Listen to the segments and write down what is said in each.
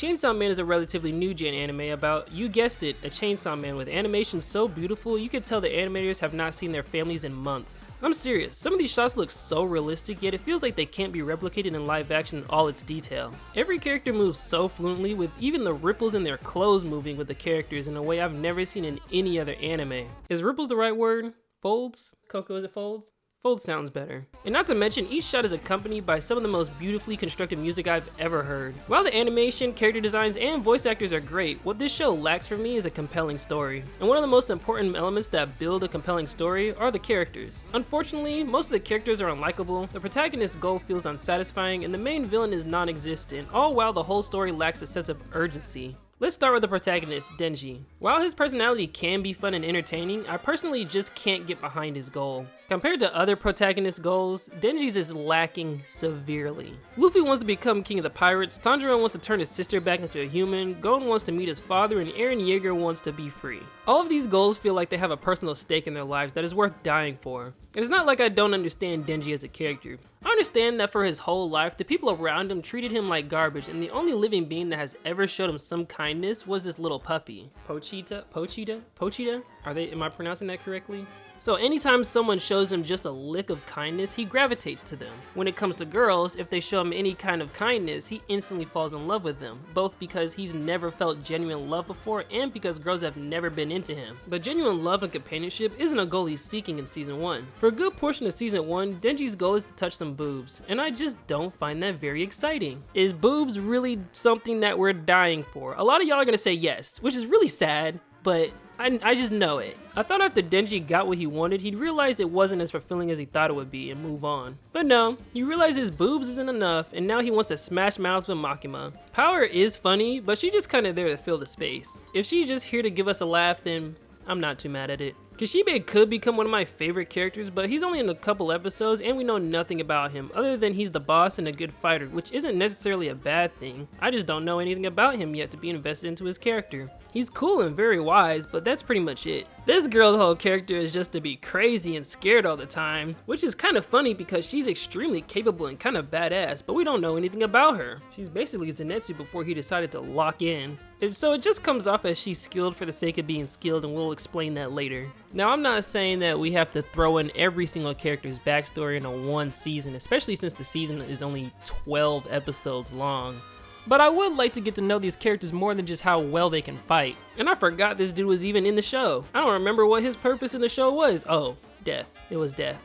Chainsaw Man is a relatively new gen anime about, you guessed it, a chainsaw man with animation so beautiful you could tell the animators have not seen their families in months. I'm serious, some of these shots look so realistic, yet it feels like they can't be replicated in live action in all its detail. Every character moves so fluently, with even the ripples in their clothes moving with the characters in a way I've never seen in any other anime. Is ripples the right word? Folds? Coco, is it folds? Fold sounds better. And not to mention, each shot is accompanied by some of the most beautifully constructed music I've ever heard. While the animation, character designs, and voice actors are great, what this show lacks for me is a compelling story. And one of the most important elements that build a compelling story are the characters. Unfortunately, most of the characters are unlikable, the protagonist's goal feels unsatisfying, and the main villain is non-existent, all while the whole story lacks a sense of urgency. Let's start with the protagonist, Denji. While his personality can be fun and entertaining, I personally just can't get behind his goal. Compared to other protagonist goals, Denji's is lacking severely. Luffy wants to become king of the pirates, Tanjiro wants to turn his sister back into a human, Gon wants to meet his father, and Eren Yeager wants to be free. All of these goals feel like they have a personal stake in their lives that is worth dying for. It's not like I don't understand Denji as a character. I understand that for his whole life, the people around him treated him like garbage, and the only living being that has ever showed him some kindness was this little puppy. Pochita? Am I pronouncing that correctly? So anytime someone shows him just a lick of kindness, he gravitates to them. When it comes to girls, if they show him any kind of kindness, he instantly falls in love with them, both because he's never felt genuine love before and because girls have never been into him. But genuine love and companionship isn't a goal he's seeking in season 1. For a good portion of season 1, Denji's goal is to touch some boobs, and I just don't find that very exciting. Is boobs really something that we're dying for? A lot of y'all are gonna say yes, which is really sad, but I just know it. I thought after Denji got what he wanted, he'd realize it wasn't as fulfilling as he thought it would be and move on. But no, he realized his boobs isn't enough, and now he wants to smash mouths with Makima. Power is funny, but she's just kinda there to fill the space. If she's just here to give us a laugh, then I'm not too mad at it. Kishibe could become one of my favorite characters, but he's only in a couple episodes and we know nothing about him other than he's the boss and a good fighter, which isn't necessarily a bad thing. I just don't know anything about him yet to be invested into his character. He's cool and very wise, but that's pretty much it. This girl's whole character is just to be crazy and scared all the time, which is kind of funny because she's extremely capable and kind of badass, but we don't know anything about her. She's basically Zenitsu before he decided to lock in. And so it just comes off as she's skilled for the sake of being skilled, and we'll explain that later. Now, I'm not saying that we have to throw in every single character's backstory in a one season, especially since the season is only 12 episodes long. But I would like to get to know these characters more than just how well they can fight. And I forgot this dude was even in the show. I don't remember what his purpose in the show was. Oh, death. It was death.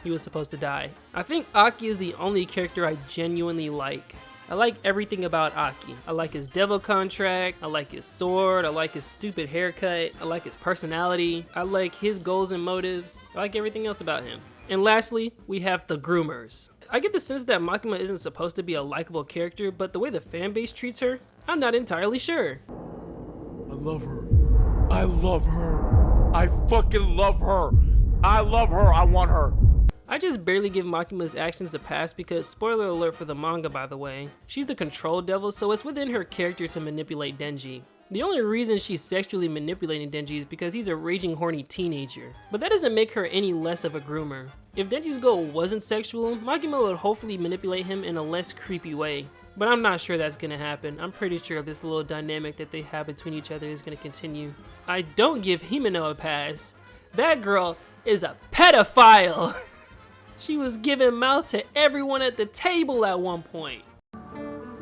He was supposed to die. I think Aki is the only character I genuinely like. I like everything about Aki. I like his devil contract, I like his sword, I like his stupid haircut, I like his personality, I like his goals and motives, I like everything else about him. And lastly, we have the groomers. I get the sense that Makima isn't supposed to be a likable character, but the way the fanbase treats her, I'm not entirely sure. I love her. I love her. I fucking love her. I love her. I want her. I just barely give Makima's actions a pass because, spoiler alert for the manga by the way, she's the control devil, so it's within her character to manipulate Denji. The only reason she's sexually manipulating Denji is because he's a raging horny teenager, but that doesn't make her any less of a groomer. If Denji's goal wasn't sexual, Makima would hopefully manipulate him in a less creepy way. But I'm not sure that's gonna happen. I'm pretty sure this little dynamic that they have between each other is gonna continue. I don't give Himeno a pass. That girl is a pedophile! She was giving mouth to everyone at the table at one point.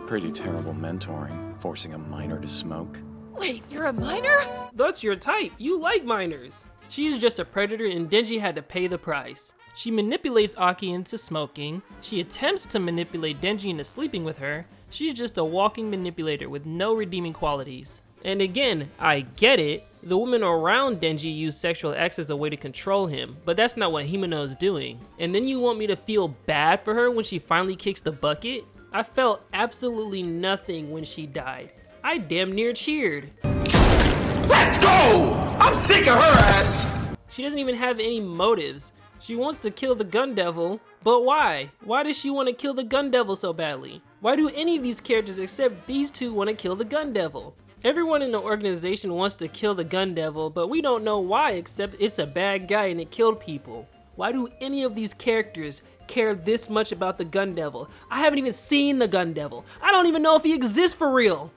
Pretty terrible mentoring, forcing a minor to smoke. Wait, you're a minor? That's your type. You like minors. She is just a predator and Denji had to pay the price. She manipulates Aki into smoking. She attempts to manipulate Denji into sleeping with her. She's just a walking manipulator with no redeeming qualities. And again, I get it. The women around Denji use sexual acts as a way to control him, but that's not what Himeno is doing. And then you want me to feel bad for her when she finally kicks the bucket? I felt absolutely nothing when she died. I damn near cheered. Let's go! I'm sick of her ass! She doesn't even have any motives. She wants to kill the Gun Devil, but why? Why does she want to kill the Gun Devil so badly? Why do any of these characters except these two want to kill the Gun Devil? Everyone in the organization wants to kill the Gun Devil, but we don't know why except it's a bad guy and it killed people. Why do any of these characters care this much about the Gun Devil? I haven't even seen the Gun Devil. I don't even know if he exists for real.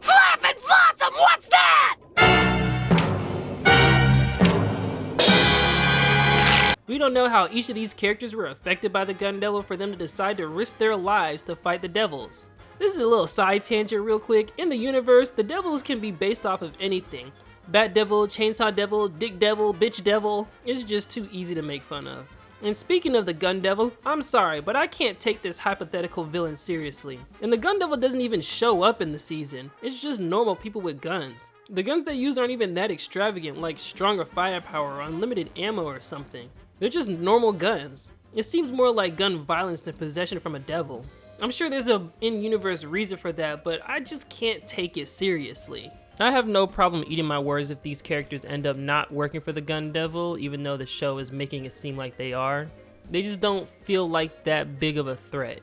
We don't know how each of these characters were affected by the Gun Devil for them to decide to risk their lives to fight the devils. This is a little side tangent real quick. In the universe, the devils can be based off of anything. Bat Devil, Chainsaw Devil, Dick Devil, Bitch Devil. It's just too easy to make fun of. And speaking of the Gun Devil, I'm sorry, but I can't take this hypothetical villain seriously. And the Gun Devil doesn't even show up in the season. It's just normal people with guns. The guns they use aren't even that extravagant, like stronger firepower or unlimited ammo or something. They're just normal guns. It seems more like gun violence than possession from a devil. I'm sure there's a in-universe reason for that, but I just can't take it seriously. I have no problem eating my words if these characters end up not working for the Gun Devil, even though the show is making it seem like they are. They just don't feel like that big of a threat.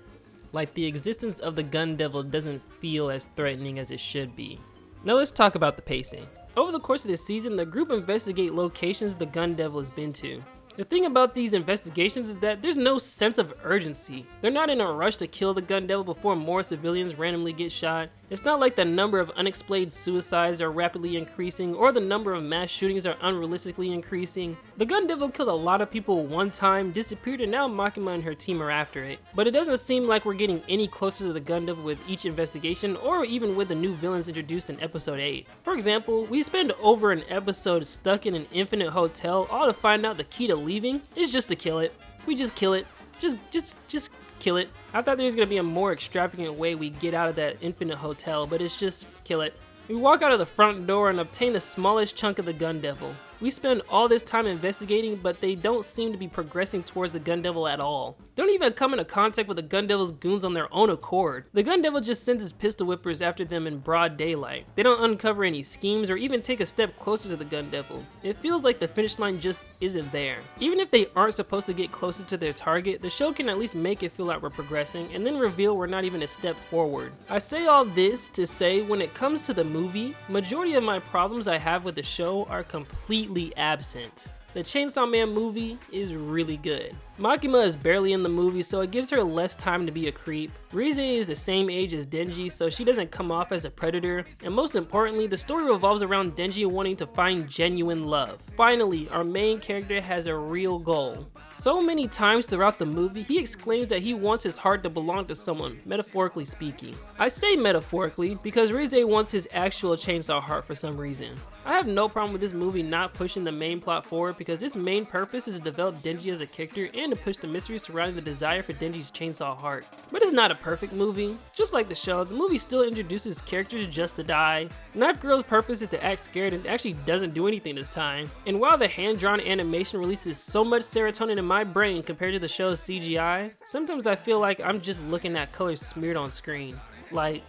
Like the existence of the Gun Devil doesn't feel as threatening as it should be. Now let's talk about the pacing. Over the course of this season, the group investigate locations the Gun Devil has been to. The thing about these investigations is that there's no sense of urgency. They're not in a rush to kill the Gun Devil before more civilians randomly get shot. It's not like the number of unexplained suicides are rapidly increasing or the number of mass shootings are unrealistically increasing. The Gun Devil killed a lot of people one time, disappeared, and now Makima and her team are after it. But it doesn't seem like we're getting any closer to the Gun Devil with each investigation or even with the new villains introduced in episode 8. For example, we spend over an episode stuck in an infinite hotel all to find out the key to leaving is just to kill it. We just kill it. Just kill it. I thought there was gonna be a more extravagant way we get out of that infinite hotel, but it's just kill it. We walk out of the front door and obtain the smallest chunk of the Gun Devil. We spend all this time investigating, but they don't seem to be progressing towards the Gun Devil at all. They don't even come into contact with the Gun Devil's goons on their own accord. The Gun Devil just sends his pistol whippers after them in broad daylight. They don't uncover any schemes or even take a step closer to the Gun Devil. It feels like the finish line just isn't there. Even if they aren't supposed to get closer to their target, the show can at least make it feel like we're progressing and then reveal we're not even a step forward. I say all this to say when it comes to the movie, majority of my problems I have with the show are completely absent. The Chainsaw Man movie is really good. Makima is barely in the movie, so it gives her less time to be a creep. Rize is the same age as Denji, so she doesn't come off as a predator. And most importantly, the story revolves around Denji wanting to find genuine love. Finally, our main character has a real goal. So many times throughout the movie, he exclaims that he wants his heart to belong to someone, metaphorically speaking. I say metaphorically because Rize wants his actual chainsaw heart for some reason. I have no problem with this movie not pushing the main plot forward because its main purpose is to develop Denji as a character and to push the mystery surrounding the desire for Denji's chainsaw heart. But it's not a perfect movie. Just like the show, the movie still introduces characters just to die. Knife Girl's purpose is to act scared and actually doesn't do anything this time. And while the hand-drawn animation releases so much serotonin in my brain compared to the show's CGI, sometimes I feel like I'm just looking at colors smeared on screen. Like,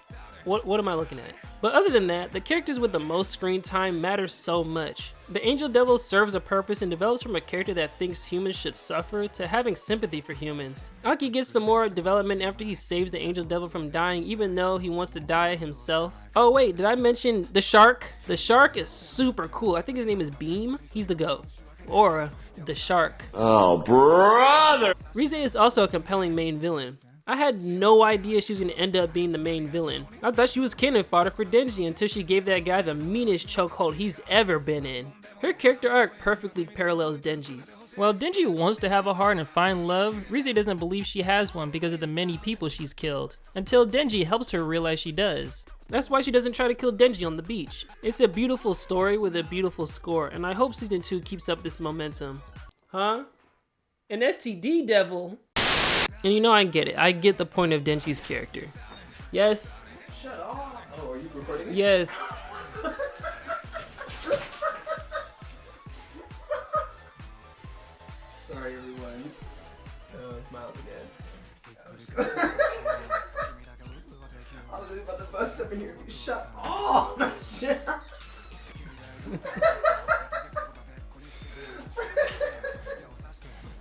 what am I looking at? But other than that, the characters with the most screen time matter so much. The Angel Devil serves a purpose and develops from a character that thinks humans should suffer to having sympathy for humans. Aki gets some more development after he saves the Angel Devil from dying even though he wants to die himself. Oh wait, did I mention the shark? The shark is super cool. I think his name is Beam. He's the GOAT. Or the shark. Oh, brother! Rize is also a compelling main villain. I had no idea she was going to end up being the main villain. I thought she was cannon fodder for Denji until she gave that guy the meanest chokehold he's ever been in. Her character arc perfectly parallels Denji's. While Denji wants to have a heart and find love, Rize doesn't believe she has one because of the many people she's killed, until Denji helps her realize she does. That's why she doesn't try to kill Denji on the beach. It's a beautiful story with a beautiful score, and I hope season 2 keeps up this momentum. Huh? An STD devil? And you know I get it. I get the point of Denji's character. Yes? Shut off. Oh, are you recording? Yes. Sorry, everyone. It's Miles again. I was really about to bust up in here. Shut off! Shut